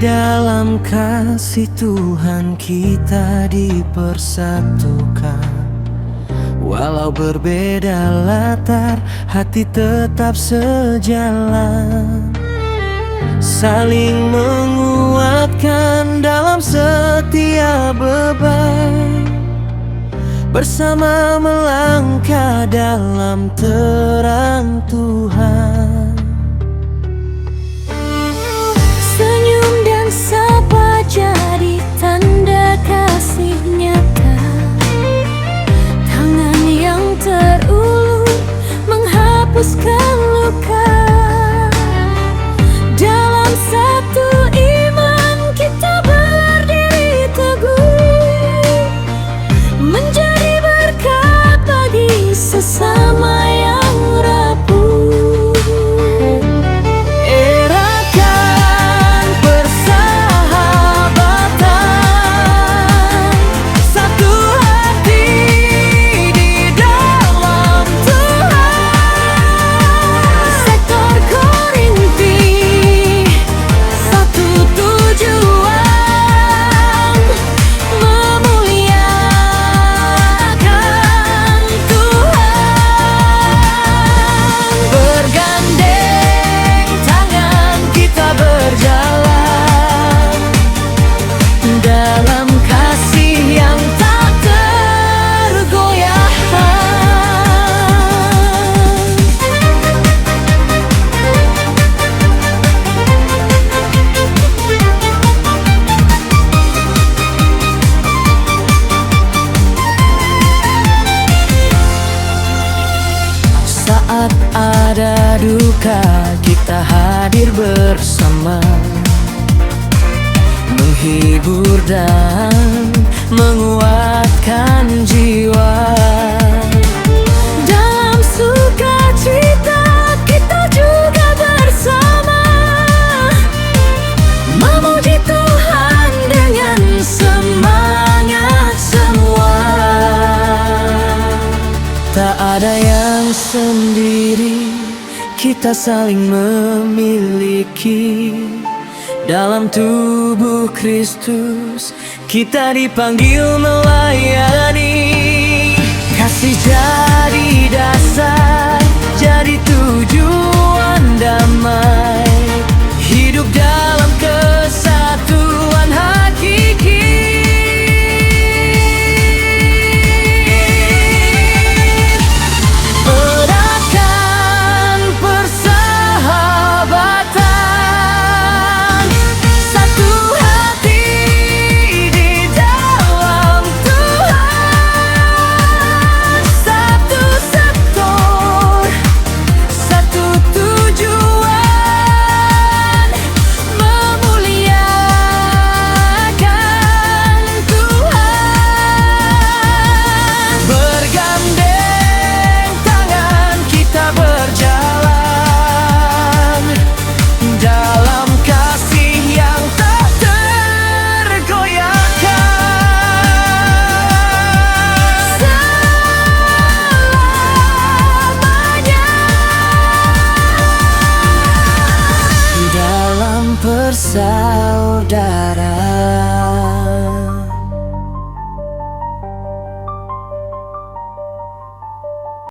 dalam kasih Tuhan kita dipersatukan. Walau berbeda latar, hati tetap sejalan. Saling menguatkan dalam setiap beban, bersama melangkah dalam terang Tuhan. Senyum dan sapa jadi tanda kasih nyata. Tangan yang terulur menghapuskan luka. Dalam satu iman kita berdiri teguh, menjadi berkat bagi sesama yang rapuh. Eratkan persahabatan, satu hati di dalam Tuhan. Sektor Korinti, satu tujuan, memuliakan Tuhan. Bergandeng tangan kita berjalan dalam kasih yang tak tergoyahkan. Saat ada duka, kita hadir bersama, menghibur dan menguatkan jiwa. Dalam sukacita kita juga bersama, memuji Tuhan dengan semangat semua. Tak ada yang sendiri, kita saling memiliki. Dalam tubuh Kristus kita dipanggil melayani.